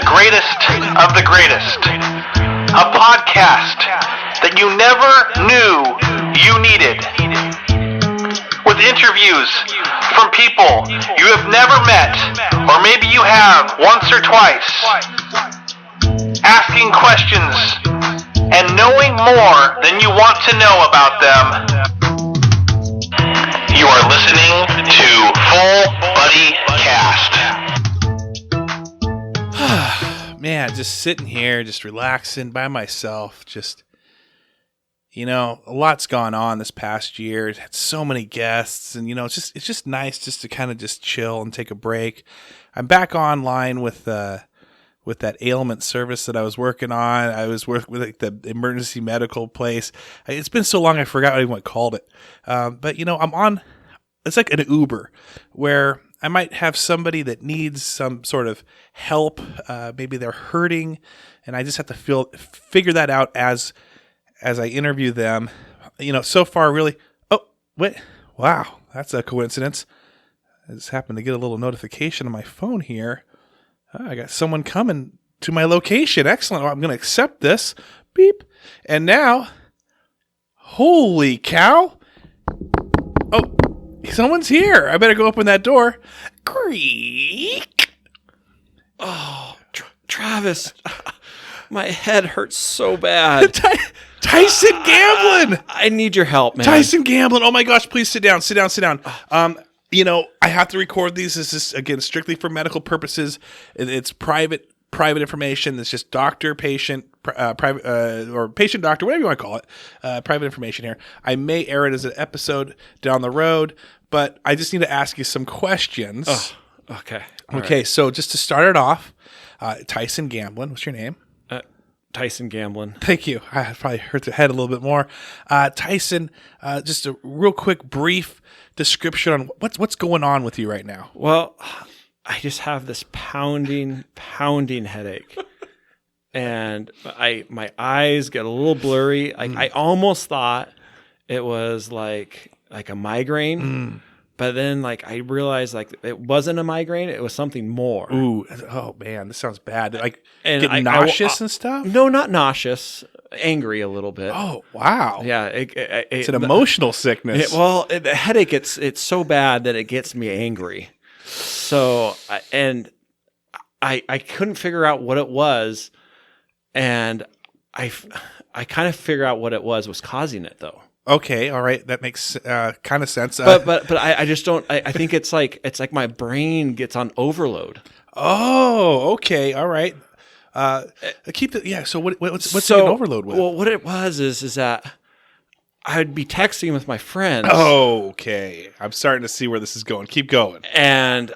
greatest of the greatest. A podcast that you never knew you needed. With interviews from people you have never met, or maybe you have once or twice. Asking questions and knowing more than you want to know about them. You are listening to Full Buddy Cast. Man, just sitting here, just relaxing by myself. Just, a lot's gone on this past year. Had so many guests, and it's just nice just to kind of just chill and take a break. I'm back online with that ailment service that I was working on. I was working with the emergency medical place. It's been so long I forgot what I even called it. But I'm on. It's like an Uber where I might have somebody that needs some sort of help. Maybe they're hurting, and I just have to figure that out as I interview them. So far, really. Oh, wait! Wow, that's a coincidence. I just happened to get a little notification on my phone here. I got someone coming to my location. Excellent. Well, I'm going to accept this. Beep. And now, holy cow! Oh. Someone's here. I better go open that door. Creak. Oh, Travis, my head hurts so bad. Tyson Gamblin. I need your help, man. Tyson Gamblin. Oh my gosh, please sit down. Sit down. I have to record these. This is, again, strictly for medical purposes. It's private information. It's just doctor, patient, private, or patient doctor, whatever you want to call it. Private information here. I may air it as an episode down the road, but I just need to ask you some questions. Oh, okay. Okay. Right. So just to start it off, Tyson Gamblin. What's your name? Tyson Gamblin. Thank you. I probably hurt the head a little bit more. Tyson, just a real quick, brief description on what's going on with you right now. Well, I just have this pounding headache, and my eyes get a little blurry. I almost thought it was like a migraine, but then I realized it wasn't a migraine; it was something more. Ooh, oh man, this sounds bad. And get nauseous and stuff. No, not nauseous. Angry a little bit. Oh wow! Yeah, it's an emotional sickness. The headache it's so bad that it gets me angry. So, I couldn't figure out what it was, and I kind of figure out what it was causing it though. Okay, all right, that makes kind of sense. But I just don't. I think it's like my brain gets on overload. Oh, okay, all right. So what's an overload with? Well, what it was is that I'd be texting with my friends. Oh, okay. I'm starting to see where this is going. Keep going. And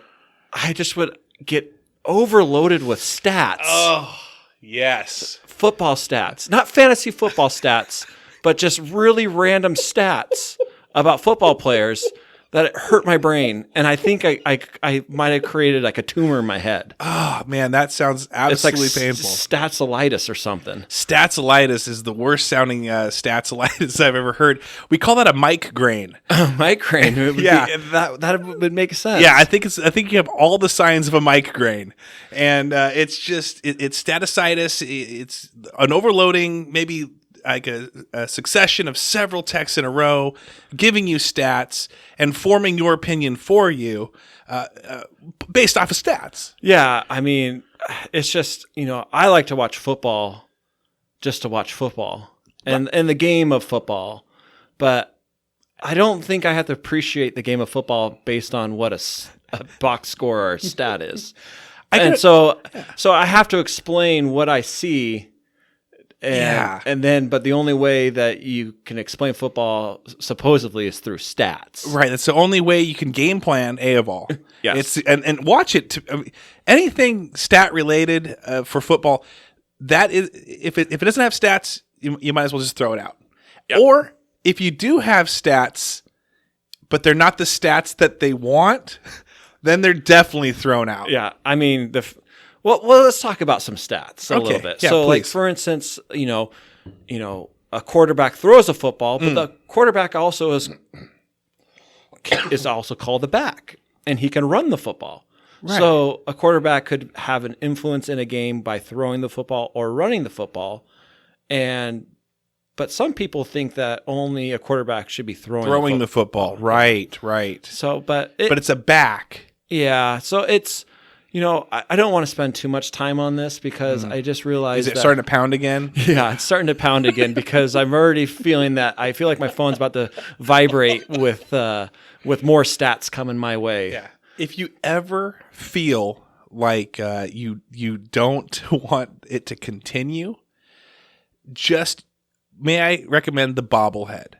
I just would get overloaded with stats. Oh, yes. Football stats. Not fantasy football stats, but just really random stats about football players that it hurt my brain. And I think I might have created a tumor in my head. Oh, man, that sounds absolutely it's painful. Statilitis or something. Statilitis is the worst sounding statilitis I've ever heard. We call that a MikeGrain. MikeGrain. Yeah. That would make sense. Yeah, I think you have all the signs of a MikeGrain. And it's staticitis. It's an overloading, maybe like a succession of several texts in a row, giving you stats and forming your opinion for you based off of stats. Yeah, I mean, it's just, I like to watch football just to watch football and the game of football, but I don't think I have to appreciate the game of football based on what a box score or a stat is. So I have to explain what I see. But the only way that you can explain football supposedly is through stats. Right. That's the only way you can game plan A of all. Yes. And watch it. Anything stat related for football, that is, if it doesn't have stats, you might as well just throw it out. Yep. Or if you do have stats, but they're not the stats that they want, then they're definitely thrown out. Yeah. I mean, Well, let's talk about some stats a little bit. Yeah, so, please. for instance, a quarterback throws a football, but the quarterback also is also called the back, and he can run the football. Right. So a quarterback could have an influence in a game by throwing the football or running the football. But some people think that only a quarterback should be throwing the football. Right. So, but it's a back. Yeah. So it's, I don't want to spend too much time on this because I just realized Is it starting to pound again? Yeah, it's starting to pound again because I'm already feeling that I feel like my phone's about to vibrate with more stats coming my way. Yeah. If you ever feel like you don't want it to continue, may I recommend the bobblehead?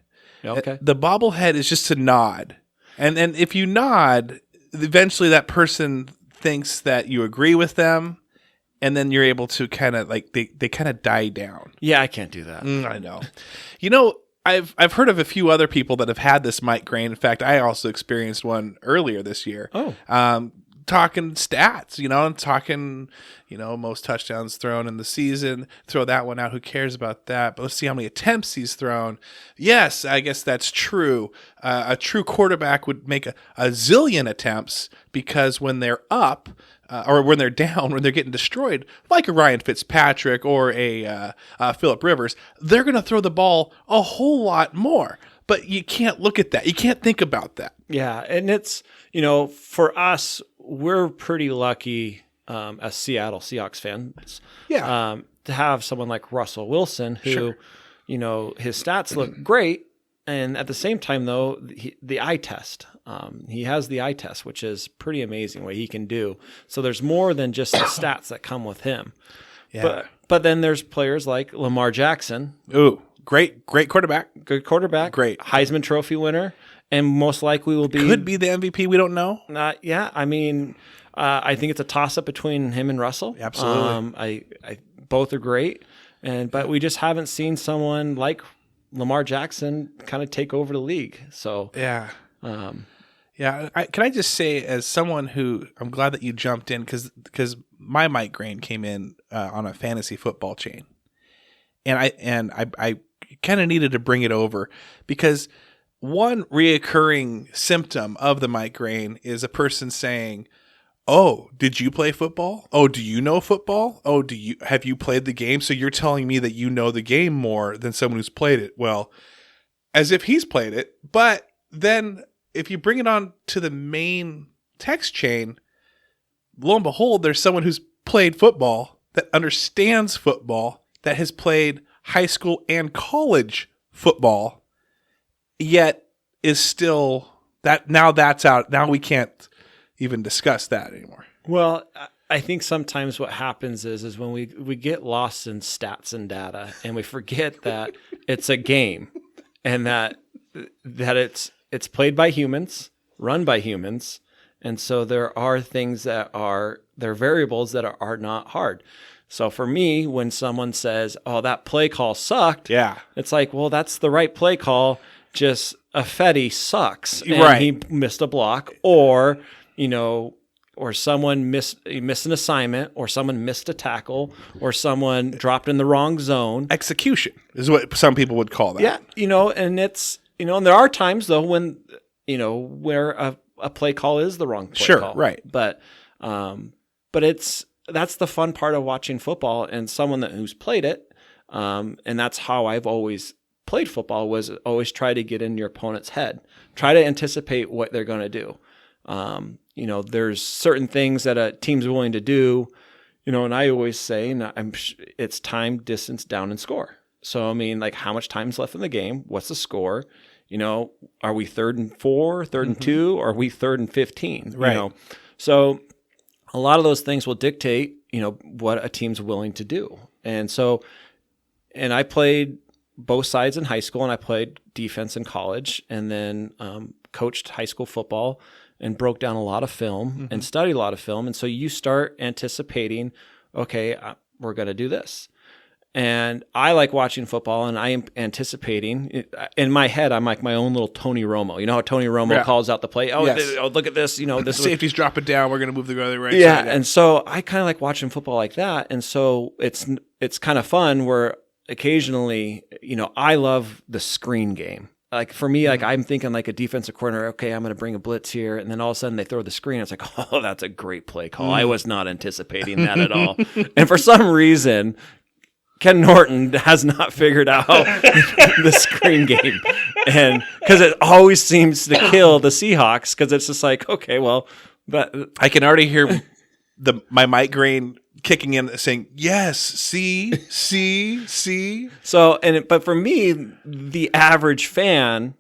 Okay. The bobblehead is just a nod. And if you nod, eventually that person thinks that you agree with them, and then you're able to kind of they kind of die down. Yeah, I can't do that. I know. I've heard of a few other people that have had this MikeGrain. In fact, I also experienced one earlier this year. Oh. Talking stats, and talking, most touchdowns thrown in the season. Throw that one out. Who cares about that? But let's see how many attempts he's thrown. Yes, I guess that's true. A true quarterback would make a zillion attempts because when they're up, or when they're down, when they're getting destroyed, like a Ryan Fitzpatrick or a Phillip Rivers, they're going to throw the ball a whole lot more. But you can't look at that. You can't think about that. Yeah, and it's, for us, we're pretty lucky as Seattle Seahawks fans to have someone like Russell Wilson who, Sure. His stats look great. And at the same time, though, the eye test, he has the eye test, which is pretty amazing what he can do. So there's more than just the stats that come with him. Yeah. But then there's players like Lamar Jackson. Ooh, great quarterback. Good quarterback. Great. Heisman Trophy winner. And most likely could be the MVP. We don't know. Yeah, I mean, I think it's a toss-up between him and Russell. Absolutely. I both are great, but we just haven't seen someone like Lamar Jackson kind of take over the league. So yeah, can I just say, as someone who, I'm glad that you jumped in because my MikeGrain came in on a fantasy football chain, and I kind of needed to bring it over because one reoccurring symptom of the MikeGrain is a person saying, "Oh, did you play football? Oh, do you know football? Oh, have you played the game? So you're telling me that you know the game more than someone who's played it." Well, as if he's played it. But then if you bring it on to the main text chain, lo and behold, there's someone who's played football, that understands football, that has played high school and college football, yet is still that now that's out. Now we can't even discuss that anymore. Well, I think sometimes what happens is when we get lost in stats and data and we forget that it's a game and that it's played by humans, run by humans. And so there are things there are variables that are not hard. So for me, when someone says, "Oh, that play call sucked," it's like, well, that's the right play call. Just Fetty sucks, and he missed a block, or someone missed an assignment, or someone missed a tackle, or someone dropped in the wrong zone. Execution is what some people would call that. Yeah, and it's and there are times though when where a play call is the wrong play call. Right. But that's the fun part of watching football, and someone who's played it, and that's how I've always played football, was always try to get in your opponent's head, try to anticipate what they're going to do. There's certain things that a team's willing to do, and I always say, it's time, distance, down, and score. So, I mean, like, how much time's left in the game? What's the score? Are we 3rd and 4, 3rd and 2, or are we 3rd and 15? Right. So a lot of those things will dictate, what a team's willing to do. And I played both sides in high school, and I played defense in college, and then coached high school football and broke down a lot of film and studied a lot of film. And so you start anticipating, okay, we're going to do this. And I like watching football, and I am anticipating. In my head, I'm like my own little Tony Romo. You know how Tony Romo calls out the play? Oh, look at this. This safety's drop it down. We're going to move the other right. Yeah, side. And so I kind of like watching football like that. And so it's kind of fun where occasionally, I love the screen game. like for me, like I'm thinking like a defensive coordinator, okay, I'm going to bring a blitz here. And then all of a sudden they throw the screen. It's like, oh, that's a great play call. I was not anticipating that at all. And for some reason, Ken Norton has not figured out the screen game. And because it always seems to kill the Seahawks, because it's just like, okay, well, but I can already hear my MikeGrain kicking in saying, yes, see. So, but for me, the average fan,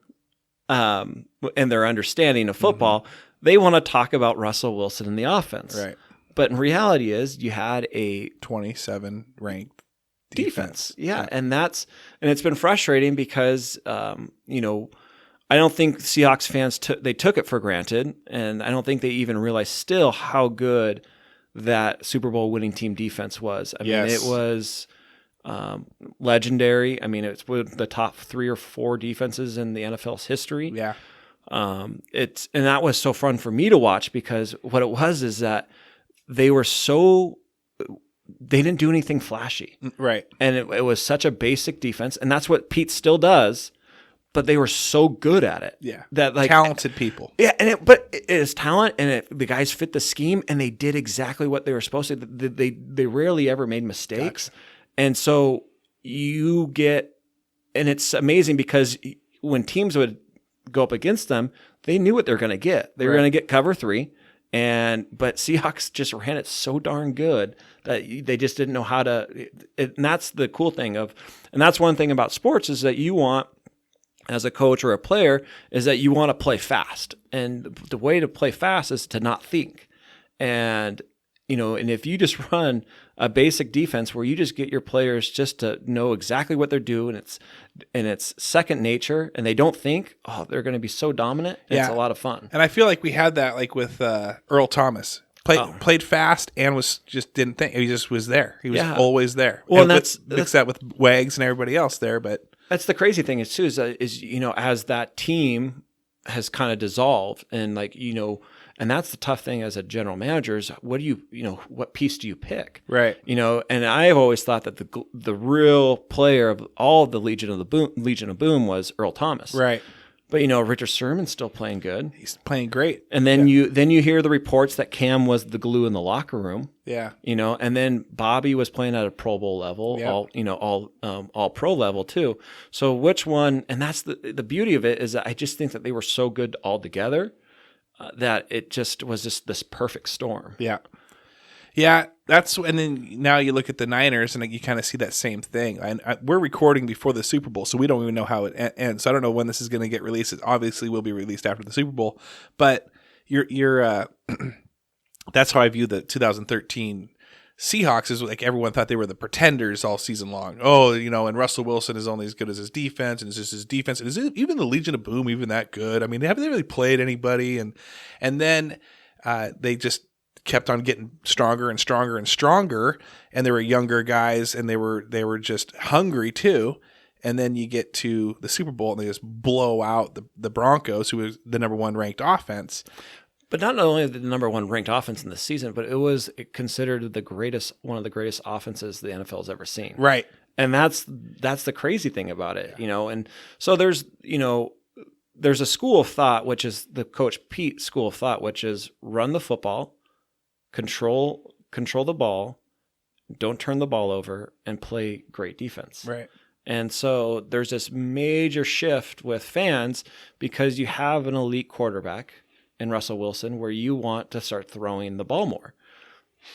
and their understanding of football, they want to talk about Russell Wilson and the offense. Right. But in reality is you had a 27 ranked defense. Yeah. And it's been frustrating because, I don't think Seahawks fans they took it for granted. And I don't think they even realize still how good that Super Bowl winning team defense was. I mean, it was legendary. I mean, it's one of the top 3 or 4 defenses in the NFL's history. Yeah. And that was so fun for me to watch, because what it was is that they didn't do anything flashy. Right. And it was such a basic defense, and that's what Pete still does, but they were so good at it. Yeah. That like talented people. Yeah, but it is talent, and the guys fit the scheme, and they did exactly what they were supposed to. They rarely ever made mistakes. Gotcha. And so and it's amazing because when teams would go up against them, they knew what they were going to get. They were going to get cover 3. But Seahawks just ran it so darn good that they just didn't know how to. And that's the cool thing and that's one thing about sports, is that you want, as a coach or a player, is that you want to play fast. And the way to play fast is to not think. And if you just run a basic defense where you just get your players just to know exactly what they're doing, and it's second nature, and they don't think, they're going to be so dominant. It's a lot of fun. And I feel like we had that like with Earl Thomas. Played fast and didn't think. He just was there. He was always there. Well, and that's that with Wags and everybody else there, but that's the crazy thing is as that team has kind of dissolved, and and that's the tough thing as a general manager is what piece do you pick? Right. And I've always thought that the real player of all the Legion of Boom was Earl Thomas. Right. But Richard Sherman's still playing good. He's playing great. And then you hear the reports that Cam was the glue in the locker room. Yeah. And then Bobby was playing at a Pro Bowl level, all pro level too. So which one? And that's the beauty of it, is that I just think that they were so good all together that it just was just this perfect storm. Yeah. Yeah, and then now you look at the Niners and you kind of see that same thing. We're recording before the Super Bowl, so we don't even know how it ends. So I don't know when this is going to get released. It obviously will be released after the Super Bowl, but you're that's how I view the 2013 Seahawks. Is like everyone thought they were the pretenders all season long. And Russell Wilson is only as good as his defense, and it's just his defense. And is even the Legion of Boom even that good? I mean, haven't they really played anybody? And then they just kept on getting stronger and stronger and stronger, and they were younger guys, and they were just hungry too. And then you get to the Super Bowl, and they just blow out the Broncos, who was the number 1 ranked offense. But not only the number 1 ranked offense in the season, but it was considered one of the greatest offenses the NFL's ever seen. Right. And that's the crazy thing about it, And so there's a school of thought, which is the Coach Pete school of thought, which is run the football, control the ball, don't turn the ball over, and play great defense. Right. And so there's this major shift with fans because you have an elite quarterback in Russell Wilson where you want to start throwing the ball more.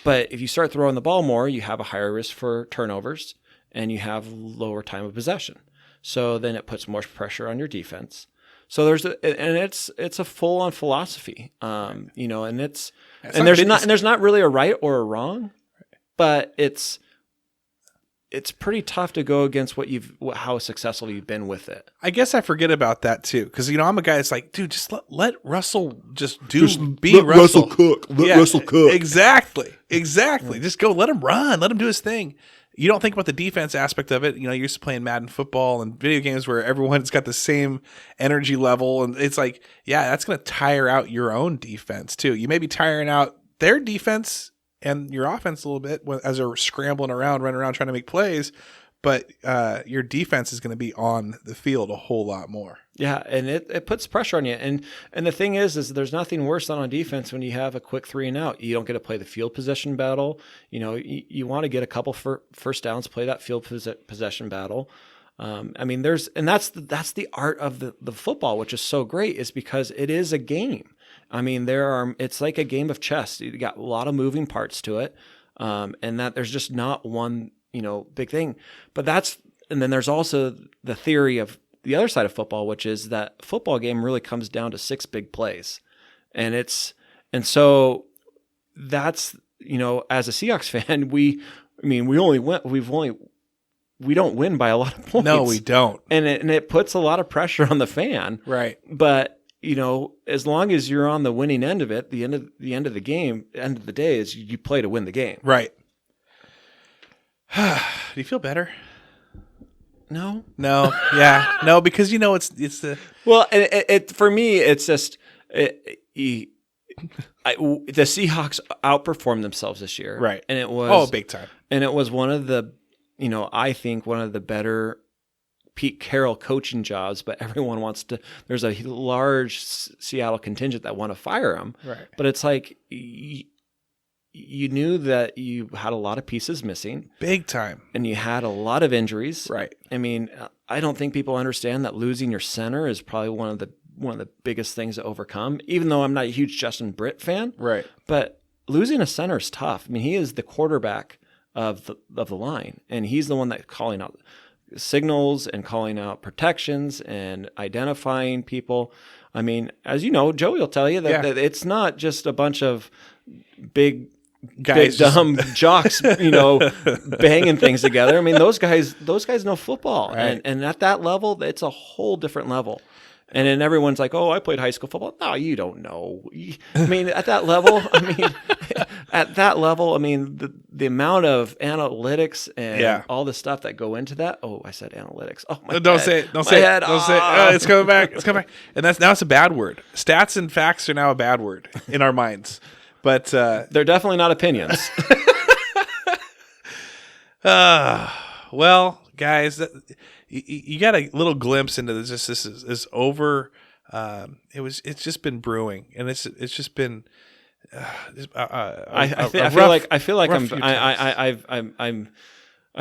But if you start throwing the ball more, you have a higher risk for turnovers and you have lower time of possession. So then it puts more pressure on your defense. So it's a full on philosophy, and there's not really a right or a wrong, but it's pretty tough to go against how successful you've been with it. I guess I forget about that too, because I'm a guy that's like, dude, just let Russell let Russell cook. Let Russell cook. Exactly. Just go, let him run, let him do his thing. You don't think about the defense aspect of it. You're used to playing Madden football and video games where everyone's got the same energy level. And it's like, yeah, that's going to tire out your own defense too. You may be tiring out their defense and your offense a little bit as they're scrambling around, running around, trying to make plays. but your defense is going to be on the field a whole lot more. Yeah, and it puts pressure on you. And the thing is there's nothing worse than on defense when you have a quick 3 and out. You don't get to play the field possession battle. You know, you want to get a couple first downs, play that field possession battle. I mean, that's the art of the football, which is so great, is because it is a game. I mean, it's like a game of chess. You got a lot of moving parts to it, and that there's just not one, you know, big thing. And then there's also the theory of the other side of football, which is that football game really comes down to 6 big plays, and so that's, you know, as a Seahawks fan, we don't win by a lot of points. No, we don't. And it puts a lot of pressure on the fan. Right. But, you know, as long as you're on the winning end of it, the end of the game, end of the day is you play to win the game. Right. Do you feel better? No. Yeah. No, because, you know, it's the... Well, it for me, it's just... the Seahawks outperformed themselves this year. Right. And it was... big time. And it was one of the... You know, I think one of the better Pete Carroll coaching jobs, but everyone wants to. There's a large Seattle contingent that want to fire him. Right. But it's like you knew that you had a lot of pieces missing, big time, and you had a lot of injuries. Right. I mean, I don't think people understand that losing your center is probably one of the biggest things to overcome. Even though I'm not a huge Justin Britt fan. Right. But losing a center is tough. I mean, he is the quarterback of the line, and he's the one that's calling out signals and calling out protections and identifying people. I mean, as you know, Joey will tell you that it's not just a bunch of big guys, big dumb jocks, you know, banging things together. I mean, those guys know football, right. and at that level, it's a whole different level. And then everyone's like, "Oh, I played high school football." No, you don't know. I mean, at that level, the amount of analytics and all the stuff that go into that. Oh, I said analytics. Oh my! Don't say it. Don't say it. It's coming back. It's coming back. And now it's a bad word. Stats and facts are now a bad word in our minds. But they're definitely not opinions. Well, guys, you got a little glimpse into this. This is over. It's just been brewing, and it's just been. I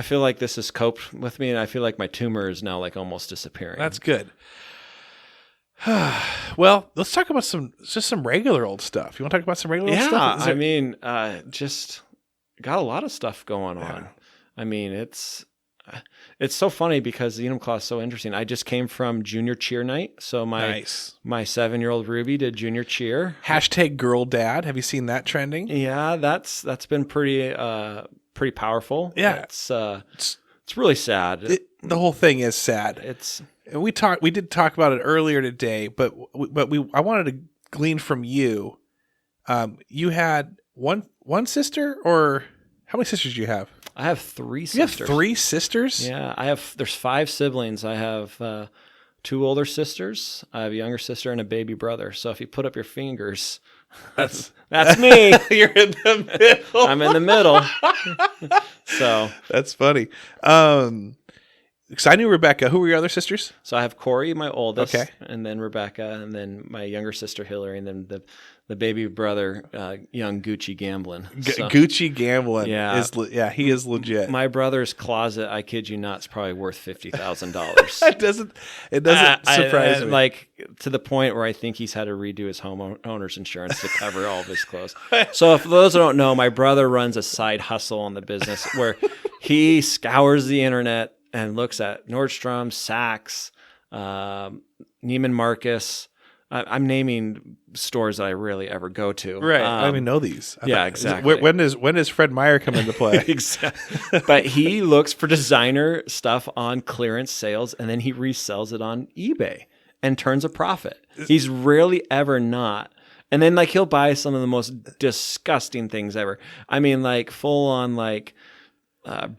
feel like this has coped with me, and I feel like my tumor is now like almost disappearing. That's good. Well, let's talk about some regular old stuff. You want to talk about some regular old stuff? I mean, just got a lot of stuff going on. Yeah. I mean, it's so funny because the Unum Claw is so interesting. I just came from junior cheer night. So my 7-year-old Ruby did junior cheer. #GirlDad. Have you seen that trending? Yeah, that's been pretty powerful. Yeah. It's really sad. The whole thing is sad. We did talk about it earlier today, but I wanted to glean from you. You had one sister, or how many sisters do you have? I have 3 sisters. You have 3 sisters? Yeah, there's 5 siblings. I have 2 older sisters. I have a younger sister and a baby brother. So if you put up your fingers, that's me. You're in the middle. I'm in the middle. So that's funny. Because I knew Rebecca. Who were your other sisters? So I have Corey, my oldest, okay, and then Rebecca, and then my younger sister Hillary, and then the baby brother, young Gucci Gamblin. Gucci Gamblin, he is legit. My brother's closet, I kid you not, is probably worth $50,000. It doesn't surprise me. Like to the point where I think he's had to redo his homeowner's insurance to cover all of his clothes. So, for those who don't know, my brother runs a side hustle in the business where he scours the internet and looks at Nordstrom, Saks, Neiman Marcus. I'm naming stores that I rarely ever go to. Right. I don't even know these. Exactly. When does Fred Meyer come into play? Exactly. But he looks for designer stuff on clearance sales, and then he resells it on eBay and turns a profit. He's rarely ever not. And then he'll buy some of the most disgusting things ever. I mean, full on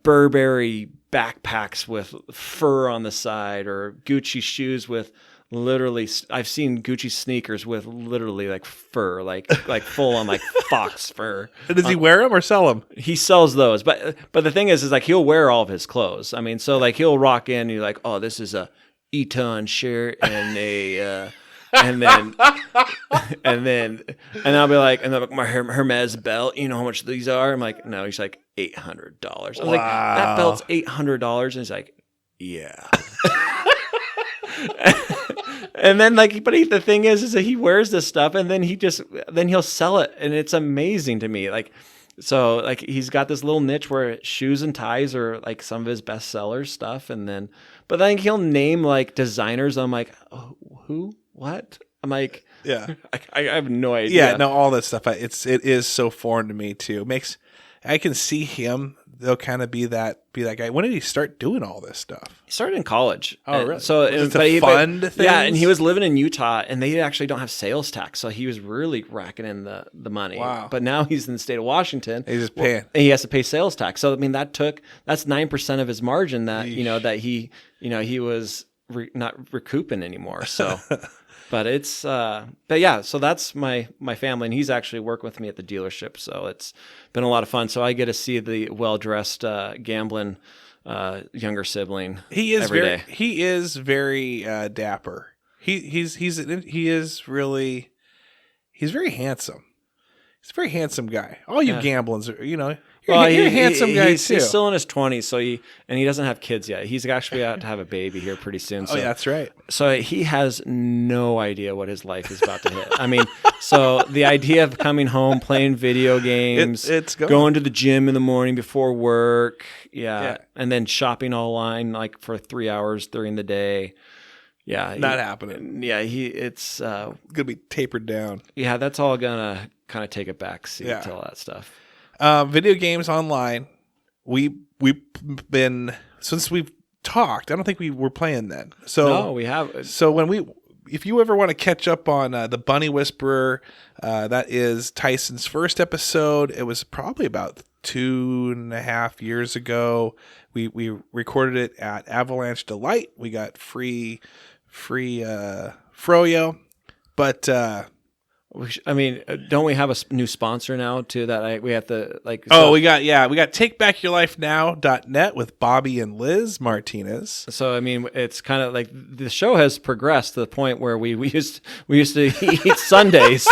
Burberry backpacks with fur on the side, or Gucci shoes with literally, I've seen Gucci sneakers with literally like fur, like full on like fox fur. Does he wear them or sell them? He sells those, but the thing is like he'll wear all of his clothes. I mean, so like he'll rock in, and you're like, oh, this is a Eton shirt and a. And then I'll be like, and then my Hermes belt, you know how much these are? I'm like, no. He's like, $800. I was like, that belt's $800, and he's like, yeah. And then like, but the thing is that he wears this stuff, and then he'll sell it, and it's amazing to me. Like, so like he's got this little niche where shoes and ties are like some of his best sellers stuff, but then he'll name like designers. I'm like, oh, who? What? I'm like, yeah, I have no idea. Yeah, no, all that stuff. It is so foreign to me too. I can see him. They'll kind of be that guy. When did he start doing all this stuff? He started in college. Oh, really? So it's a fund thing. Yeah, and he was living in Utah, and they actually don't have sales tax, so he was really racking in the money. Wow. But now he's in the state of Washington. He's just paying. And he has to pay sales tax. So I mean, that's 9% of his margin that that he was not recouping anymore. So. But it's, but yeah, so that's my family, and he's actually worked with me at the dealership, so it's been a lot of fun. So I get to see the well-dressed Gamblin younger sibling. He is very dapper. He's very handsome. He's a very handsome guy. All you Gamblins are, you're a handsome guy too. He's still in his 20s, so he doesn't have kids yet. He's actually out to have a baby here pretty soon. So, yeah, that's right. So he has no idea what his life is about to hit. I mean, so the idea of coming home, playing video games, going to the gym in the morning before work, and then shopping online like for 3 hours during the day. Yeah, not happening. Yeah, it's gonna be tapered down. Yeah, that's all gonna kind of take a back seat to all that stuff. Video games online. We've been, since we've talked, I don't think we were playing then. So no, we have. So if you ever want to catch up on the Bunny Whisperer, that is Tyson's first episode. It was probably about 2.5 years ago. We recorded it at Avalanche Delight. We got free Froyo, but I mean, don't we have a new sponsor now too that we have to like? So, we got TakeBackYourLifeNow.net with Bobby and Liz Martinez. So I mean, it's kind of like the show has progressed to the point where we used to eat Sundays,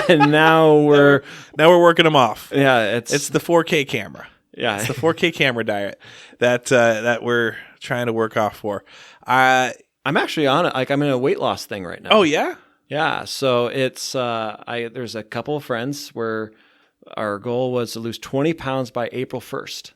and now we're working them off. Yeah, it's the 4K camera. Yeah, it's the 4K camera diet that we're trying to work off for. I'm actually on it. Like I'm in a weight loss thing right now. Oh yeah. Yeah, so it's there's a couple of friends where our goal was to lose 20 pounds by April 1st.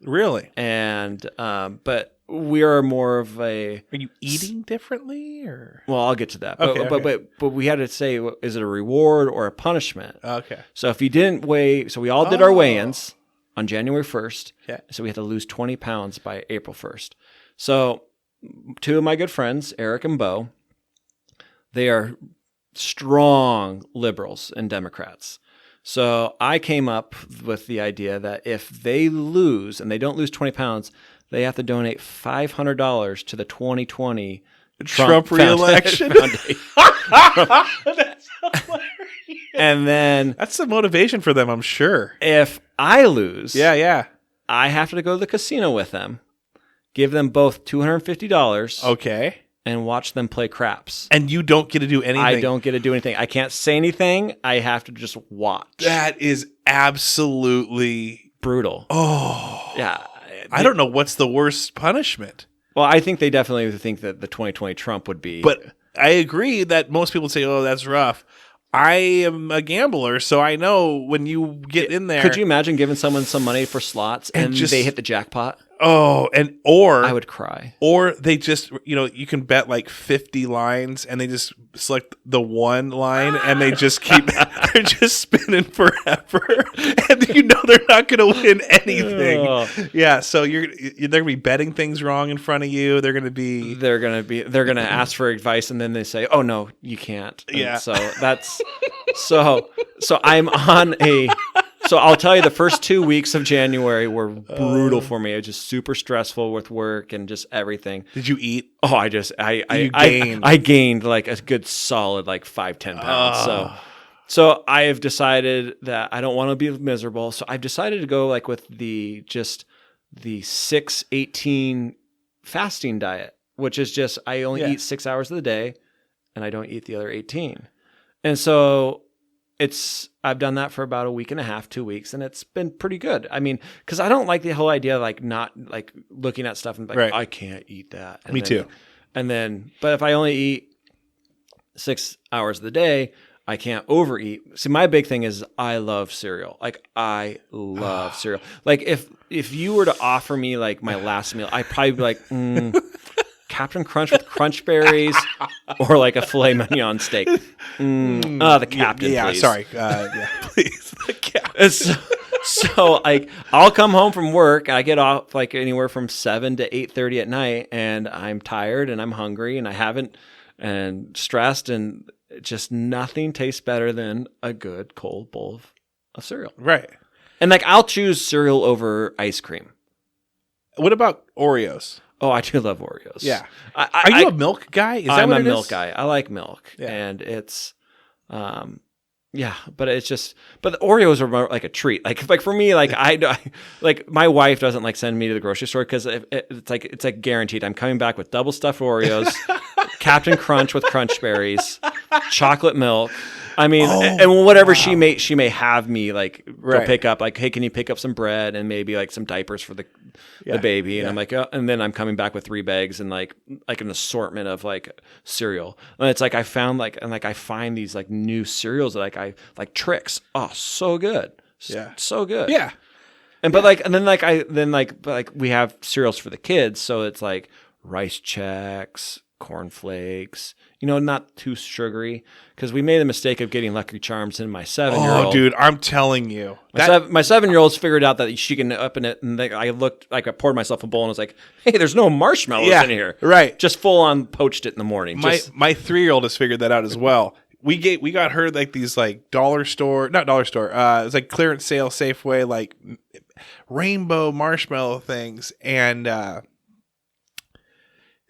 Really? And but we are more of a. Are you eating differently, or? Well, I'll get to that. Okay. But we had to say, is it a reward or a punishment? Okay. So if you didn't weigh, so we all did our weigh-ins on January 1st. Okay. So we had to lose 20 pounds by April 1st. So two of my good friends, Eric and Bo, they are strong liberals and Democrats. So I came up with the idea that if they lose and they don't lose 20 pounds, they have to donate $500 to the 2020 Trump re-election. That's hilarious. And then that's the motivation for them, I'm sure. If I lose, I have to go to the casino with them, give them both $250. Okay. And watch them play craps. And you don't get to do anything. I don't get to do anything. I can't say anything. I have to just watch. That is absolutely brutal. Oh. Yeah. I don't know what's the worst punishment. Well, I think they definitely think that the 2020 Trump would be. But I agree that most people say, oh, that's rough. I am a gambler, so I know when you get in there. Could you imagine giving someone some money for slots and they hit the jackpot? Oh, or I would cry. Or they just, you can bet like 50 lines and they just select the one line and they just they're just spinning forever. And they're not going to win anything. Oh. Yeah, so they're going to be betting things wrong in front of you. They're going to ask for advice and then they say, "Oh no, you can't." And so that's so I'm on a So I'll tell you, the first 2 weeks of January were brutal for me. It was just super stressful with work and just everything. Did you eat? Oh, I gained like a good solid like 5-10 pounds. So I have decided that I don't want to be miserable. So I've decided to go like with the 6-18 fasting diet, which is just I only eat 6 hours of the day and I don't eat the other 18. And so I've done that for about a week and a half, 2 weeks, and it's been pretty good. I mean, because I don't like the whole idea of like not like looking at stuff and like, I can't eat that. Me too. But if I only eat 6 hours of the day, I can't overeat. See, my big thing is I love cereal. Like I love cereal. Like if you were to offer me like my last meal, I'd probably be like, Captain Crunch with Crunch Berries or like a filet mignon steak. The Captain, please. Sorry. Please. The Captain. So like I'll come home from work and I get off like anywhere from 7 to 8:30 at night and I'm tired and I'm hungry and I haven't and stressed and just nothing tastes better than a good cold bowl of cereal. Right. And like I'll choose cereal over ice cream. What about Oreos? Oh, I do love Oreos. Yeah. Are you a milk guy? Is that I'm what a it milk is? guy. I like milk. Yeah. And it's, but it's just, but the Oreos are more like a treat. Like for me, like I like my wife doesn't like send me to the grocery store because it's like guaranteed. I'm coming back with double stuffed Oreos, Captain Crunch with Crunch Berries, chocolate milk. I mean, and whatever she may have me like go pick up. Like, hey, can you pick up some bread and maybe like some diapers for the baby? And I'm like, oh, and then I'm coming back with 3 bags and like an assortment of like cereal. And it's like I found I find these like new cereals that I like Trix. Oh, so good. Yeah, so good. Yeah. And but we have cereals for the kids, so it's like Rice Chex, cornflakes, not too sugary, because we made the mistake of getting Lucky Charms in my 7-year-old. Oh, dude, I'm telling you. My 7-year-old's figured out that she can open it, and I poured myself a bowl, and I was like, hey, there's no marshmallows in here. Right. Just full on poached it in the morning. My 3-year-old has figured that out as well. We got her like these like it's like clearance sale Safeway, like rainbow marshmallow things, and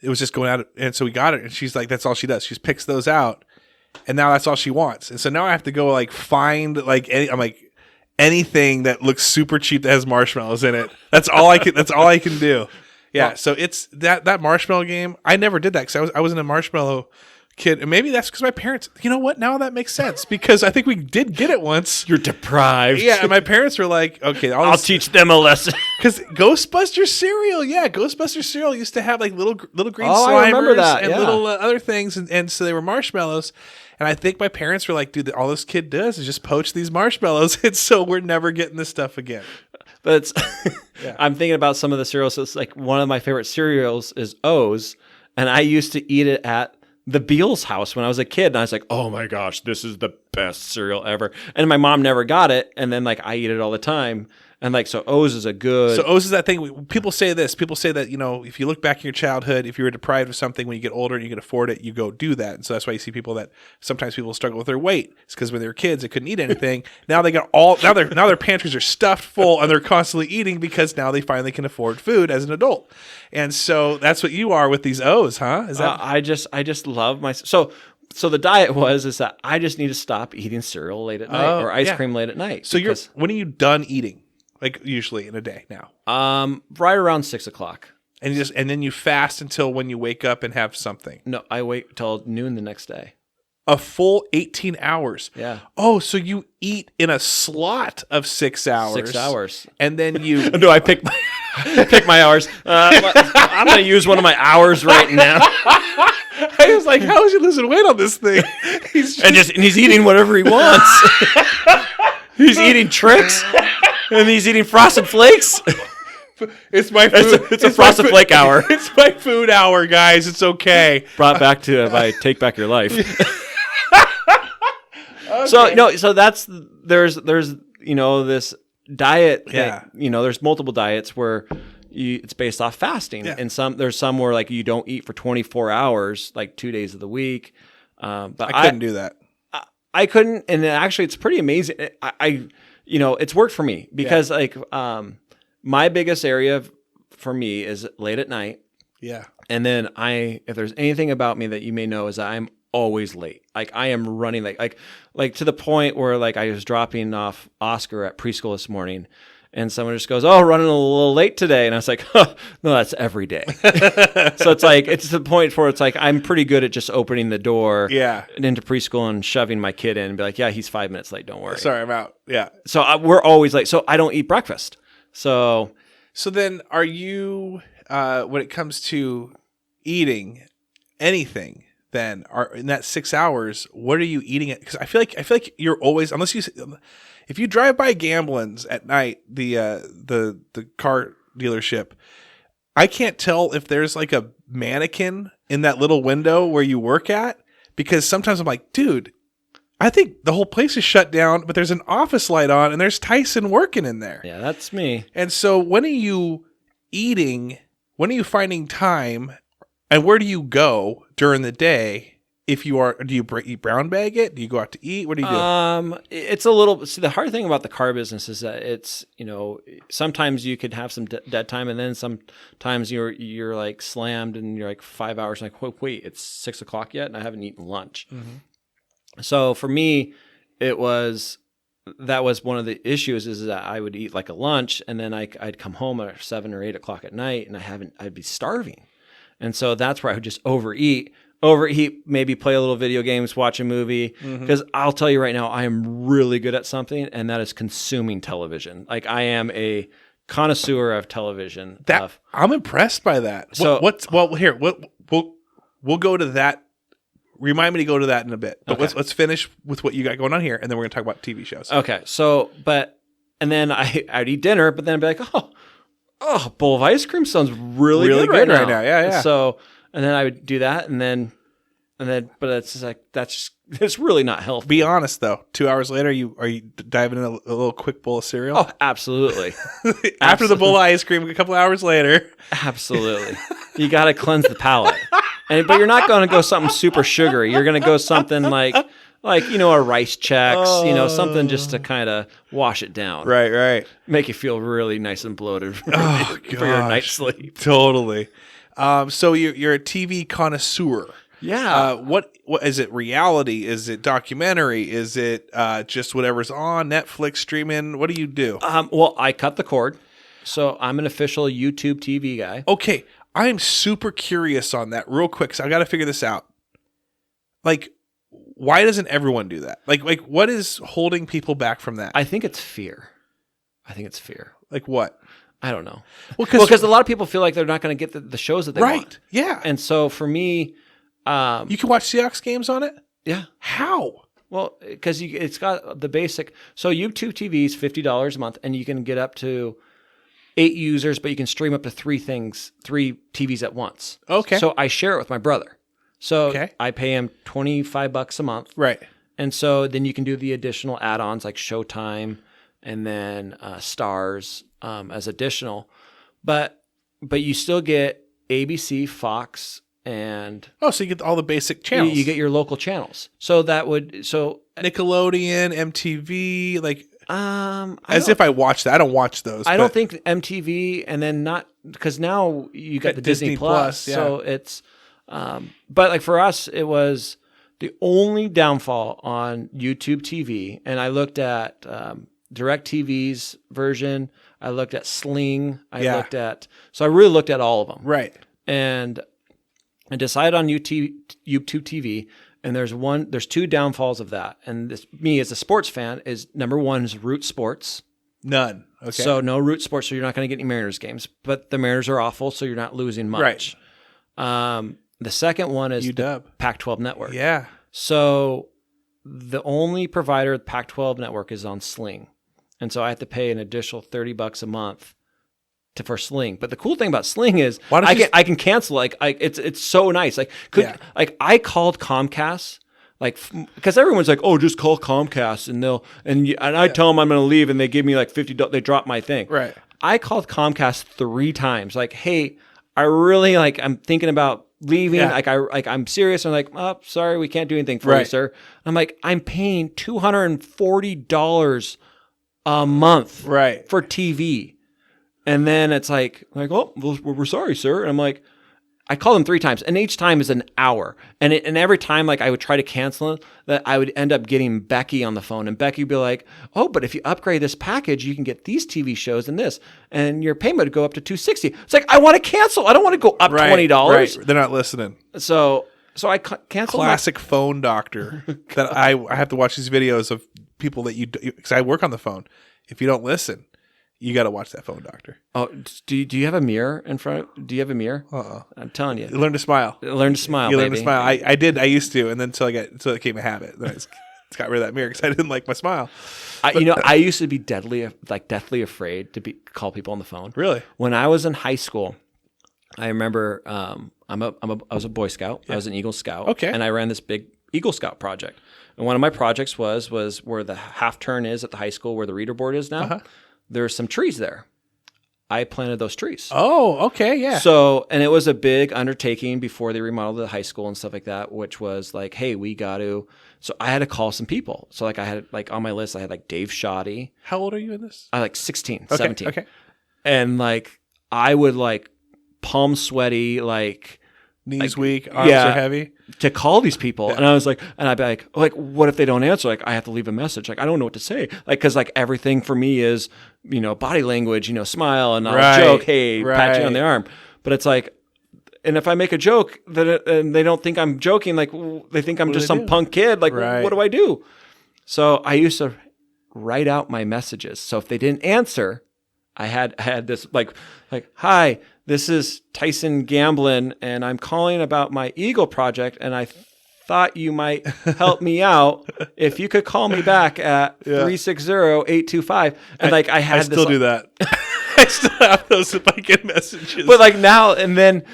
it was just going out, and so we got it, and she's like, that's all she does. She just picks those out, and now that's all she wants. And so now I have to go like find like anything that looks super cheap that has marshmallows in it. That's all I can do. Yeah. Well, so it's that marshmallow game. I never did that because I wasn't a marshmallow kid, and maybe that's because my parents. You know what? Now that makes sense because I think we did get it once. You're deprived. Yeah, and my parents were like, "Okay, I'll teach them a lesson." Because Ghostbuster cereal, Ghostbuster cereal used to have like little green slimers I remember that, and little other things, and so they were marshmallows. And I think my parents were like, "Dude, all this kid does is just poach these marshmallows, and so we're never getting this stuff again." But I'm thinking about some of the cereals. So it's like one of my favorite cereals is O's, and I used to eat it at the Beals house when I was a kid, and I was like, oh my gosh, this is the best cereal ever. And my mom never got it, and then like I eat it all the time. And like, so O's is that thing. People say this. People say that, if you look back in your childhood, if you were deprived of something when you get older and you can afford it, you go do that. And so that's why you see sometimes people struggle with their weight. It's because when they were kids, they couldn't eat anything. Now they got now their pantries are stuffed full and they're constantly eating because now they finally can afford food as an adult. And so that's what you are with these O's, huh? Is that I just love my so the diet is that I just need to stop eating cereal late at night or ice cream late at night. So when are you done eating? Like usually in a day now? Right around 6 o'clock. And then you fast until when you wake up and have something. No, I wait till noon the next day. A full 18 hours. Yeah. Oh, so you eat in a slot of 6 hours. 6 hours. And then you No, I pick my hours. I'm going to use one of my hours right now. I was like, how is he losing weight on this thing? He's eating whatever he wants. He's eating Trix. And he's eating Frosted Flakes. It's my food. It's a Frosted Flake hour. It's my food hour, guys. It's okay. Brought back to by Take Back Your Life. Okay. So that's there's this diet. Yeah. That, there's multiple diets where it's based off fasting, and there's some where like you don't eat for 24 hours, like 2 days of the week. But I couldn't do that. I couldn't, and actually, it's pretty amazing. it's worked for me because my biggest area for me is late at night. Yeah. And then if there's anything about me that you may know is that I'm always late. Like I am running like to the point where like I was dropping off Oscar at preschool this morning and someone just goes, "Oh, running a little late today." And I was like, "No, that's every day." So it's the point where it's like I'm pretty good at just opening the door into preschool and shoving my kid in and be like, "Yeah, he's 5 minutes late. Don't worry." Sorry, I'm out. Yeah. So we're always late. So I don't eat breakfast. So then are you, when it comes to eating anything, then in that 6 hours, what are you eating it? Because I feel like you're always, if you drive by Gamblin's at night, the car dealership, I can't tell if there's like a mannequin in that little window where you work at, because sometimes I'm like, dude, I think the whole place is shut down, but there's an office light on and there's Tyson working in there. Yeah, that's me. And so when are you eating? When are you finding time? And where do you go during the day? If you are, do you eat brown bag it? Do you go out to eat? What do you do? It's a little. See, the hard thing about the car business is that it's sometimes you could have some dead time, and then sometimes you're like slammed, and you're like 5 hours. Like wait, it's 6 o'clock yet, and I haven't eaten lunch. Mm-hmm. So for me, that was one of the issues is that I would eat like a lunch, and then I'd come home at 7 or 8 o'clock at night, and I'd be starving, and so that's where I would just overeat, maybe play a little video games, watch a movie. Because I'll tell you right now, I am really good at something, and that is consuming television. Like I am a connoisseur of television. I'm impressed by that. So we'll go to that. Remind me to go to that in a bit. But let's finish with what you got going on here, and then we're going to talk about TV shows. Okay. So, and then I'd eat dinner, but then I'd be like, oh, a bowl of ice cream sounds really good right now. Yeah. So, and then I would do that, and then, but it's just like it's really not healthy. Be honest though. 2 hours later, are you diving in a little quick bowl of cereal? Oh, absolutely. After the bowl of ice cream, a couple hours later. Absolutely. You got to cleanse the palate, but you're not going to go something super sugary. You're going to go something like a Rice Chex, something just to kind of wash it down. Right. Make you feel really nice and bloated for your night's sleep. Totally. So you're a TV connoisseur. Yeah. What is it? Reality? Is it documentary? Is it just whatever's on Netflix streaming? What do you do? Well, I cut the cord, so I'm an official YouTube TV guy. Okay, I'm super curious on that. Real quick, so I got to figure this out. Like, why doesn't everyone do that? Like, what is holding people back from that? I think it's fear. Like what? I don't know. Well, because a lot of people feel like they're not going to get the shows that they want. Right. Yeah. And so for me, you can watch Seahawks games on it? Yeah. How? Well, because it's got the basic. So YouTube TV is $50 a month, and you can get up to 8 users, but you can stream up to 3 TVs at once. Okay. So I share it with my brother. So I pay him $25 a month. Right. And so then you can do the additional add-ons like Showtime and then Stars as additional. But you still get ABC, Fox, and so you get all the basic channels. You get your local channels. So Nickelodeon, MTV, like if I watch that. I don't watch those. I don't think MTV, and then not because now you got the Disney Plus. Yeah. So it's but like for us, it was the only downfall on YouTube TV, and I looked at DirecTV's version. I looked at Sling. So I really looked at all of them. Right. And I decided on YouTube TV, and there's 2 downfalls of that. And me as a sports fan is number 1 is Root Sports. None. Okay. So no Root Sports, so you're not going to get any Mariners games. But the Mariners are awful, so you're not losing much. Right. The second one is UW. the Pac-12 network. Yeah. So the only provider of the Pac-12 network is on Sling. And so I have to pay an additional $30 a month for Sling. But the cool thing about Sling is I can cancel. It's so nice. I called Comcast, because everyone's like, oh, just call Comcast and I tell them I'm going to leave and they give me like $50. They drop my thing. Right. I called Comcast 3 times. Like, hey, I really I'm thinking about leaving. Yeah. I'm serious. I'm like, oh, sorry, we can't do anything for you, sir. I'm like, I'm paying $240 a month Right. for TV. And then it's like, oh, we're sorry, sir. And I'm like, I called them 3 times, and each time is an hour. And every time, like, I would try to cancel it, that I would end up getting Becky on the phone, and Becky would be like, "Oh, but if you upgrade this package, you can get these TV shows and this, and your payment would go up to $260." It's like, I want to cancel. I don't want to go up $20. Right. They're not listening. So I canceled. Classic phone doctor. That I have to watch these videos of people that because I work on the phone. If you don't listen, you got to watch that phone doctor. Oh, do you have a mirror in front? Do you have a mirror? I'm telling you. Learn to smile. Learn to smile, You baby. learn to smile. I did. I used to, and then until it became a habit. Then I just got rid of that mirror because I didn't like my smile. I used to be deathly afraid to call people on the phone. Really? When I was in high school, I remember I was a Boy Scout. Yeah. I was an Eagle Scout. Okay. And I ran this big Eagle Scout project. And one of my projects was where the half turn is at the high school, where the reader board is now. Uh-huh. There's some trees there. I planted those trees. Oh, okay, yeah. So, and it was a big undertaking before they remodeled the high school and stuff like that, which was like, hey, we got to. So I had to call some people. So like I had like on my list, I had like Dave Shoddy. How old are you in this? I like 16, okay, 17. Okay. And like I would like palm sweaty, like knees weak, arms are heavy. To call these people. Yeah. And I was like, and I'd be like, what if they don't answer? Like, I have to leave a message. Like, I don't know what to say. Like, cause like everything for me is, body language, smile and I'll joke, hey, pat you on the arm. But it's like, and if I make a joke and they don't think I'm joking, like they think I'm just some punk kid. Like, what do I do? So I used to write out my messages. So if they didn't answer, I had this like, hi, this is Tyson Gamblin, and I'm calling about my Eagle project, and I thought you might help me out. If you could call me back at 360-825. And like I still do that. I still have those if I get messages. But like now, and then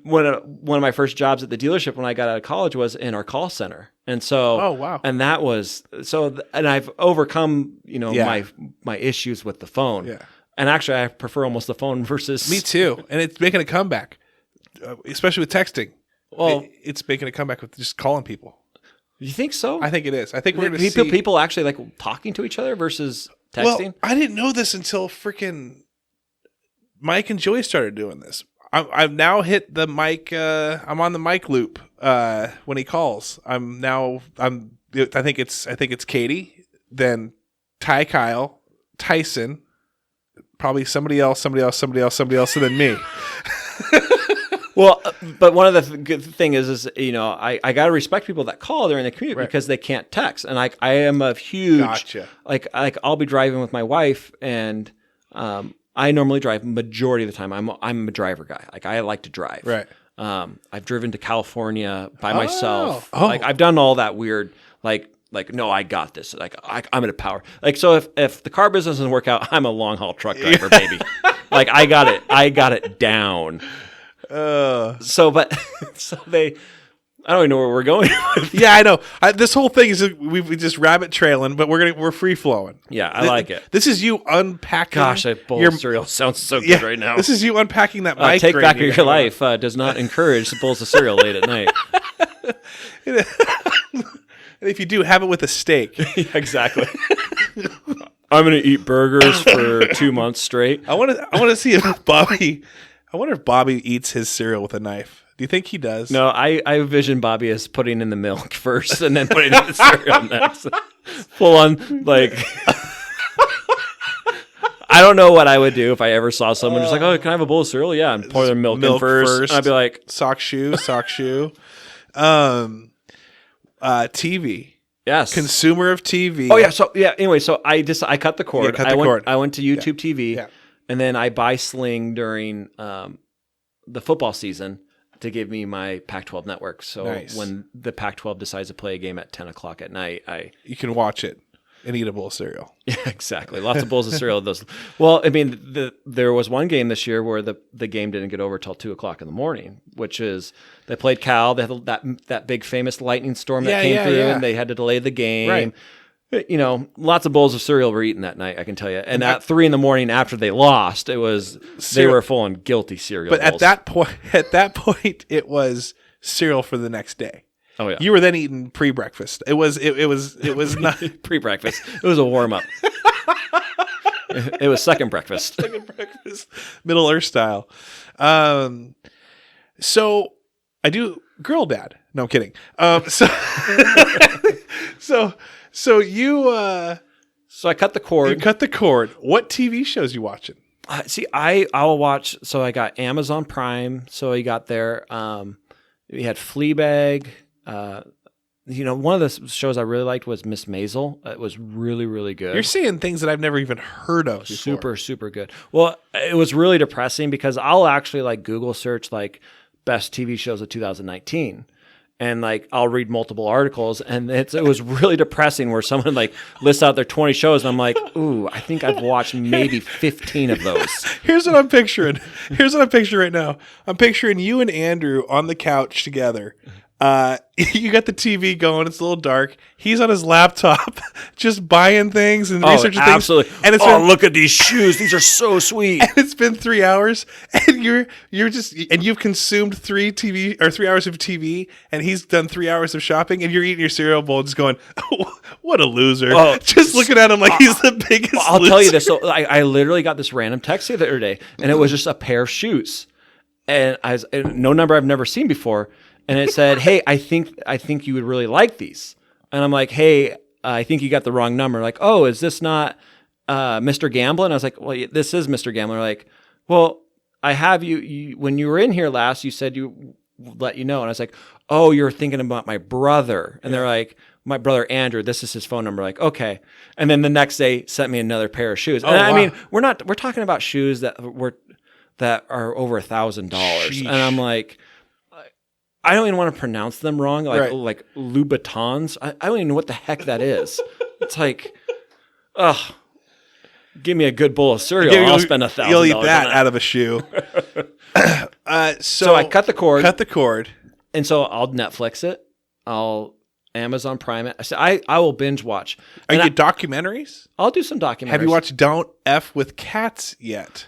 one of my first jobs at the dealership when I got out of college was in our call center. And so, oh wow, and that was and I've overcome my issues with the phone. Yeah. And actually, I prefer almost the phone versus... Me too. And it's making a comeback, especially with texting. Well, it's making a comeback with just calling people. You think so? I think it is. I think we're going to see... People actually like talking to each other versus texting? Well, I didn't know this until freaking Mike and Joey started doing this. I've now hit the Mike... I'm on the Mike loop when he calls. I think it's Katie, then Kyle, Tyson... Probably somebody else, and then me. Well, but one of the good thing is I got to respect people that call during the commute because they can't text, and I am a huge like I'll be driving with my wife, and I normally drive majority of the time. I'm a driver guy. Like I like to drive. Right. I've driven to California by myself. Oh. Like I've done all that weird like, no, I got this. Like, I'm in a power. Like, so if the car business doesn't work out, I'm a long haul truck driver, baby. Like, I got it down. I don't even know where we're going with. Yeah, I know. This whole thing is we just rabbit trailing, but we're free flowing. Yeah, I like it. This is you unpacking. Gosh, that bowl of cereal sounds so good right now. This is you unpacking that MikeGrain. Take back your life does not encourage bowls of cereal late at night. And if you do, have it with a steak. Yeah, exactly. I'm going to eat burgers for 2 months straight. I want to see if Bobby. I wonder if Bobby eats his cereal with a knife. Do you think he does? No, I envision Bobby as putting in the milk first and then putting in the cereal next. Full on, like. I don't know what I would do if I ever saw someone just like, oh, can I have a bowl of cereal? Yeah, and pour their milk in first. And I'd be like, sock shoe. TV. Yes. Consumer of TV. Oh yeah. So yeah. Anyway, so I cut the cord. cord. I went to YouTube TV, and then I buy Sling during the football season to give me my Pac-12 network. So when the Pac-12 decides to play a game at 10:00 at night, you can watch it and eat a bowl of cereal. Yeah, exactly. Lots of bowls of cereal. Well, I mean, there was one game this year where the game didn't get over till 2:00 in the morning, which is they played Cal. They had that big famous lightning storm that came through, and they had to delay the game. Right. Lots of bowls of cereal were eaten that night, I can tell you. And at 3 a.m. after they lost, they were full on guilty cereal. But bowls. at that point, it was cereal for the next day. Oh yeah. You were then eating pre-breakfast. It was not pre-breakfast. It was a warm up. It was second breakfast. Second breakfast, Middle Earth style. So I do Girl Dad. No, I'm kidding. So you So I cut the cord. you cut the cord. What TV shows you watching? See, I'll watch. So I got Amazon Prime. So I got there. We had Fleabag. One of the shows I really liked was Miss Maisel. It was really, really good. You're seeing things that I've never even heard of before. Super, super good. Well, it was really depressing because I'll actually like Google search like best TV shows of 2019. And like I'll read multiple articles, and it was really depressing where someone like lists out their 20 shows, and I'm like, ooh, I think I've watched maybe 15 of those. Here's what I'm picturing. Here's what I'm picturing right now. I'm picturing you and Andrew on the couch together. You got the TV going. It's a little dark. He's on his laptop, just buying things and researching things. Absolutely. And Look at these shoes. These are so sweet. And it's been 3 hours, and you've consumed 3 hours of TV, and he's done 3 hours of shopping, and you're eating your cereal bowl, just going, oh, "What a loser!" Just looking at him like he's the biggest. I'll loser. tell you this. So I literally got this random text the other day, and it was just a pair of shoes, and no number I've never seen before. And it said, "Hey, I think you would really like these." And I'm like, "Hey, I think you got the wrong number." Like, "Oh, is this not Mr. Gamblin?" I was like, "Well, this is Mr. Gamblin." They're like, "Well, I have you when you were in here last, you said you let you know." And I was like, "Oh, you're thinking about my brother." And they're like, "My brother Andrew, this is his phone number." Like, "Okay." And then the next day sent me another pair of shoes. And I mean, we're talking about shoes that are over $1,000. And I'm like, I don't even want to pronounce them wrong, like Louboutins. I don't even know what the heck that is. It's like, give me a good bowl of cereal. I'll spend $1,000. You'll eat that out of a shoe. So I cut the cord. And so I'll Netflix it. I'll Amazon Prime it. I will binge watch. Are you documentaries? I'll do some documentaries. Have you watched Don't F with Cats yet?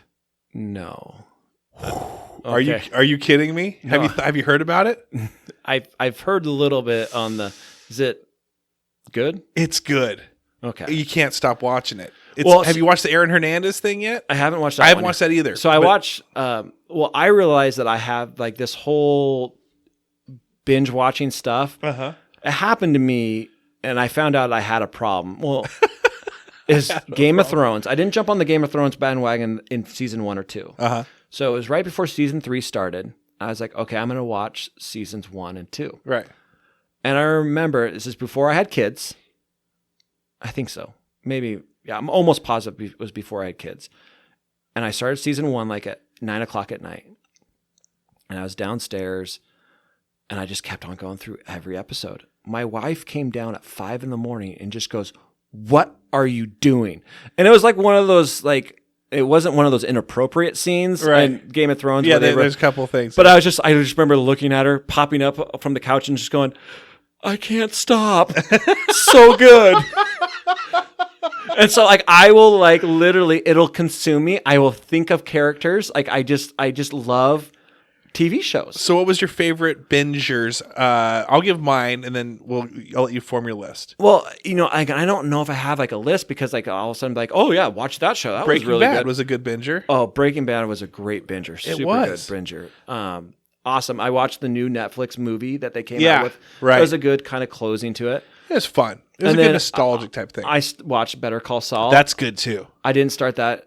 No. Okay. Are you kidding me? No. Have you heard about it? I've heard a little bit on the. Is it good? It's good. Okay. You can't stop watching it. Have you watched the Aaron Hernandez thing yet? I haven't watched that. I haven't watched that either. So I watched. I realized that I have like this whole binge watching stuff. It happened to me, and I found out I had a problem. Well, is Game of Thrones. I didn't jump on the Game of Thrones bandwagon in season 1 or 2. So it was right before season 3 started. I was like, okay, I'm going to watch seasons 1 and 2. Right. And I remember, this is before I had kids. I think so. Maybe, yeah, I'm almost positive it was before I had kids. And I started season 1 like at 9 o'clock at night. And I was downstairs, and I just kept on going through every episode. My wife came down at 5 a.m. and just goes, "What are you doing?" And it was like one of those, like, it wasn't one of those inappropriate scenes in Game of Thrones. Yeah, there's a couple of things. But I just remember looking at her, popping up from the couch and just going, "I can't stop." So good. And so like I will like literally, it'll consume me. I will think of characters. Like I just love TV shows. So what was your favorite bingers? I'll give mine, and then I'll let you form your list. Well, I don't know if I have like a list because like all of a sudden like, oh yeah, watch that show. That Breaking was really Bad good. Was a good binger. Oh, Breaking Bad was a great binger. It Super was. good binger. Awesome. I watched the new Netflix movie that they came out with. Right. It was a good kind of closing to it. It was fun. It was a good nostalgic type thing. I watched Better Call Saul. That's good too. I didn't start that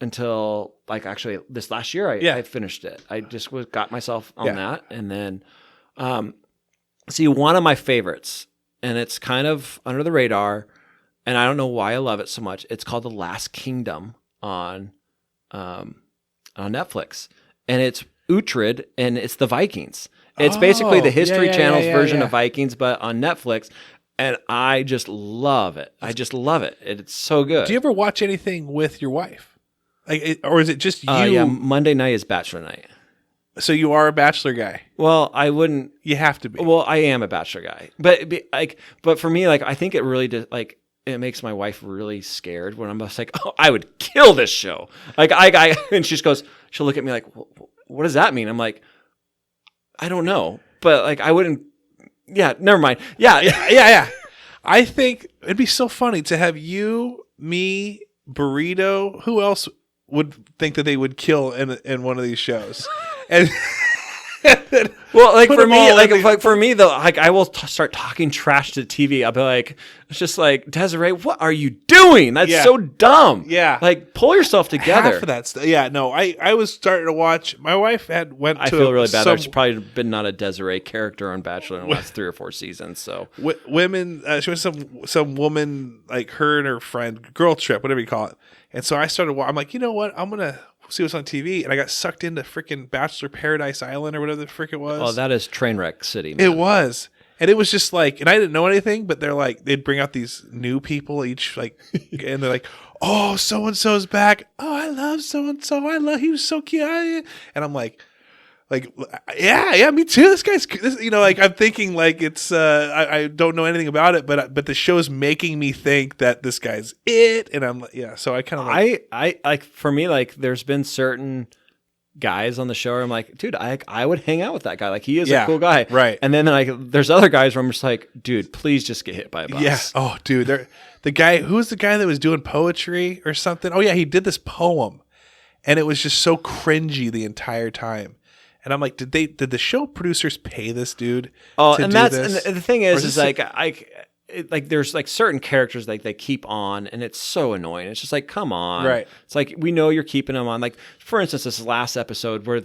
until like actually this last year. I finished it. I just got myself on that, and then see one of my favorites, and it's kind of under the radar, and I don't know why I love it so much. It's called The Last Kingdom on Netflix, and it's Uhtred, and it's the Vikings. It's basically the History Channel's version of Vikings, but on Netflix. And I just love it. I just love it. It's so good. Do you ever watch anything with your wife? Or is it just you? Yeah, Monday night is Bachelor night. So you are a Bachelor guy? Well, I wouldn't. You have to be. Well, I am a Bachelor guy. But for me, like, I think it really it makes my wife really scared when I'm just like, oh, I would kill this show. Like, and she'll look at me like, what does that mean? I'm like, I don't know. But like, I wouldn't. Yeah, never mind. Yeah. I think it'd be so funny to have you, me, Burrito. Who else would think that they would kill in one of these shows? And well, like put for them me, all like, in the- like for me though, like I will start talking trash to the TV. I'll be like, it's just like, Desiree, what are you doing? That's Yeah. so dumb. Yeah. like pull yourself together. half of that stuff. Yeah, no, I was starting to watch. My wife went to. I feel really bad. some There's probably been not a Desiree character on Bachelor in the last 3 or 4 seasons. So women. She was some woman, like her and her friend, girl trip, whatever you call it. And so I started. I'm like, you know what? I'm gonna see what's on TV, and I got sucked into freaking Bachelor Paradise Island or whatever the frick it was. oh, that is Trainwreck City. Man. It was. And it was just like, and I didn't know anything, but they're like, they'd bring out these new people each, like, and they're like, oh, so and so's back. Oh, I love so and so. He was so cute. And I'm like, yeah, me too. This guy's, like, I'm thinking like it's, I don't know anything about it, but the show's making me think that this guy's it, and I'm like, yeah. So I kind of like, I like for me, like there's been certain guys on the show where I'm like, dude, I would hang out with that guy. Like he is a cool guy. Right. And then like there's other guys where I'm just like, dude, please just get hit by a bus. yeah. Oh, dude, the guy, who's the guy that was doing poetry or something? Oh yeah, he did this poem, and it was just so cringy the entire time. And I'm like, did the show producers pay this dude? Oh, to and do that's this? and the thing Or is like like there's like certain characters like they keep on, and it's so annoying. It's just like, come on, Right. It's like we know you're keeping them on. Like for instance, this last episode where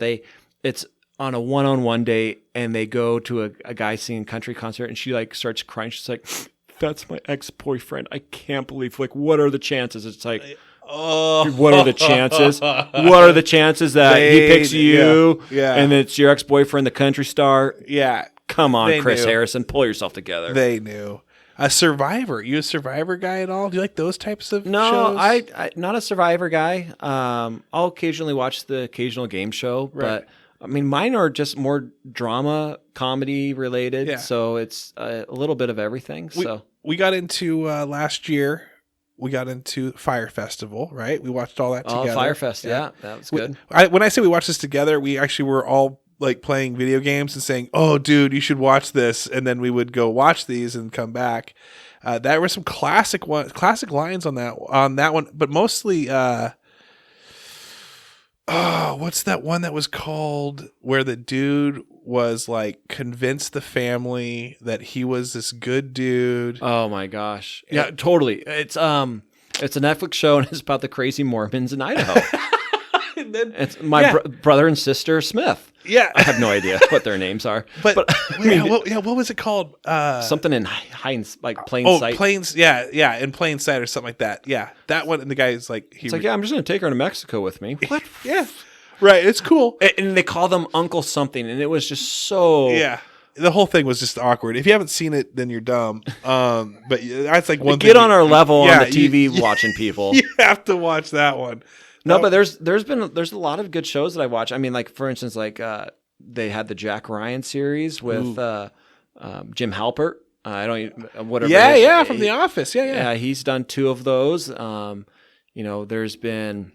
it's on a one-on-one date, and they go to a guy singing country concert, and she like starts crying. She's like, "That's my ex-boyfriend. I can't believe. Like, what are the chances?" It's like. Oh, What are the chances? What are the chances that he picks you yeah. and it's your ex-boyfriend, the country star? yeah, Come on, They Chris knew. Harrison, pull yourself together. they knew. A Survivor. You a Survivor guy at all? Do you like those types of No, shows? I not a Survivor guy. I'll occasionally watch the occasional game show, but I mean, mine are just more drama, comedy related. Yeah. So it's a little bit of everything. We got into last year. We got into Fire Festival, right? We watched all that together. Firefest, yeah, that was good. When I say we watched this together, we actually were all like playing video games and saying, "Oh, dude, you should watch this," and then we would go watch these and come back. There were some classic lines on that one, but mostly, what's that one that was called where the dude was like convinced the family that he was this good dude? Oh my gosh, yeah, totally. It's a Netflix show, and it's about the crazy Mormons in Idaho. And then, It's my brother and sister Smith. yeah, I have no idea what their names are, but what was it called? something in plain sight. Plains, yeah, in plain sight or something like that. Yeah, that one. And the guy's like, It's like, yeah, I'm just going to take her to Mexico with me. What? yeah, right. It's cool. And they call them Uncle something, and it was just so. Yeah, the whole thing was just awkward. If you haven't seen it, then you're dumb. But that's like one. Get thing on our level on the you- TV watching people. You have to watch that one. No, but there's a lot of good shows that I watch. I mean, like for instance, like they had the Jack Ryan series with Jim Halpert. I don't even, whatever. it is. Yeah, from The Office. Yeah. He's done 2 of those. There's been,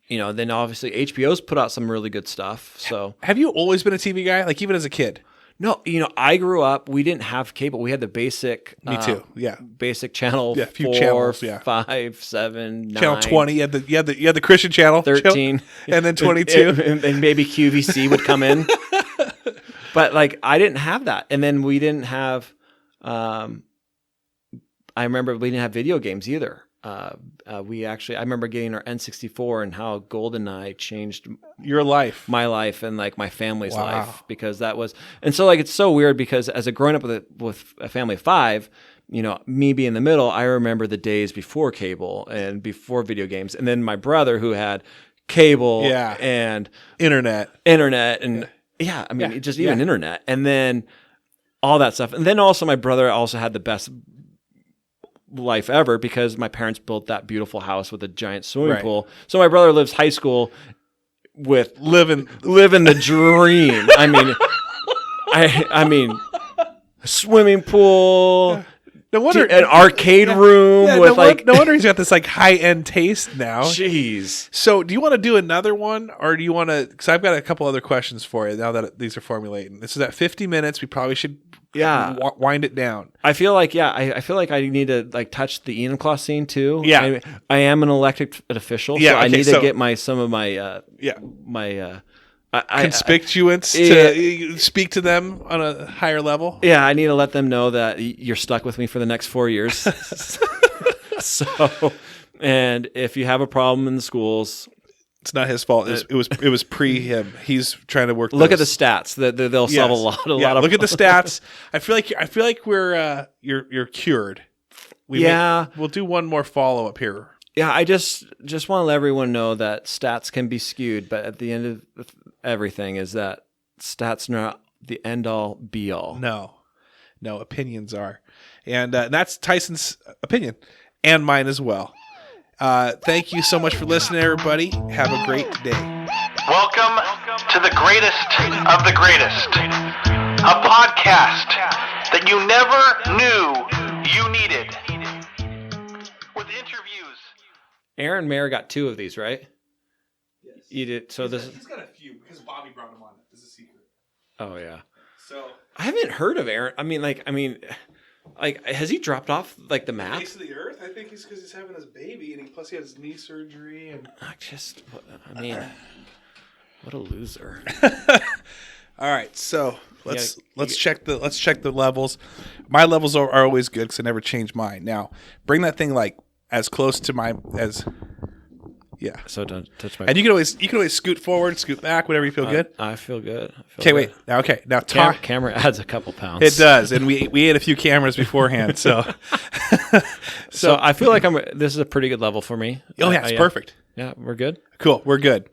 then obviously HBO's put out some really good stuff. So Have you always been a TV guy? Like even as a kid? no, I grew up. We didn't have cable. We had the basic. Me too. Yeah. Basic channel. Yeah, a few 4, channels, yeah. 5, 7, 9, Channel 20. You had the Christian channel. 13, and then 22. and maybe QVC would come in. But like I didn't have that, and then we didn't have. I remember we didn't have video games either. I remember getting our N64 and how GoldenEye changed Your life. my life and like my family's Wow. life, because that was, and so like it's so weird because as a growing up with a family of 5, me being in the middle, I remember the days before cable and before video games, and then my brother who had cable and Internet. and even internet, and then all that stuff, and then also my brother also had the best life ever because my parents built that beautiful house with a giant swimming pool. So my brother lives high school with living the dream. I mean, swimming pool. No wonder An arcade room with no wonder he's got this like high end taste now. Jeez. So, do you want to do another one, or do you want to? Because I've got a couple other questions for you now that these are formulating. This is at 50 minutes. We probably should Yeah. Wind it down. I feel like I feel like I need to like touch the Enumclaw scene too. Yeah. I am an elected official, Yeah, so I okay, need so- to get some of my Conspicuous to speak to them on a higher level. I need to let them know that you're stuck with me for the next 4 years. So, and if you have a problem in the schools, It's not his fault. It was pre him. He's trying to work. look at the stats. They'll solve a lot of. Look at the stats. I feel like we're you're cured. We'll do one more follow up here. Yeah, I just want to let everyone know that stats can be skewed, but at the end of everything is that stats are not the end all be all. No, opinions are, and that's Tyson's opinion and mine as well. Thank you so much for listening, everybody. Have a great day. Welcome to the greatest of the greatest, a podcast that you never knew you needed, with interviews. Aaron Mayer got 2 of these, right? Yes. You did. So He's got a few because Bobby brought him on. This is a secret. Oh yeah. So I haven't heard of Aaron. I mean, has he dropped off like the map? face of the earth. I think because he's having his baby, and plus he had his knee surgery. And what a loser. all right, so let's check the levels. My levels are always good because I never change mine. Now bring that thing like as close to my as. Yeah. So don't touch my. And you can always scoot forward, scoot back, whatever you feel good. I feel good. Okay, wait. Now talk. Camera adds a couple pounds. It does, and we ate a few cameras beforehand, so. So I feel like this is a pretty good level for me. Oh yeah, it's perfect. Yeah, we're good. Cool, we're good.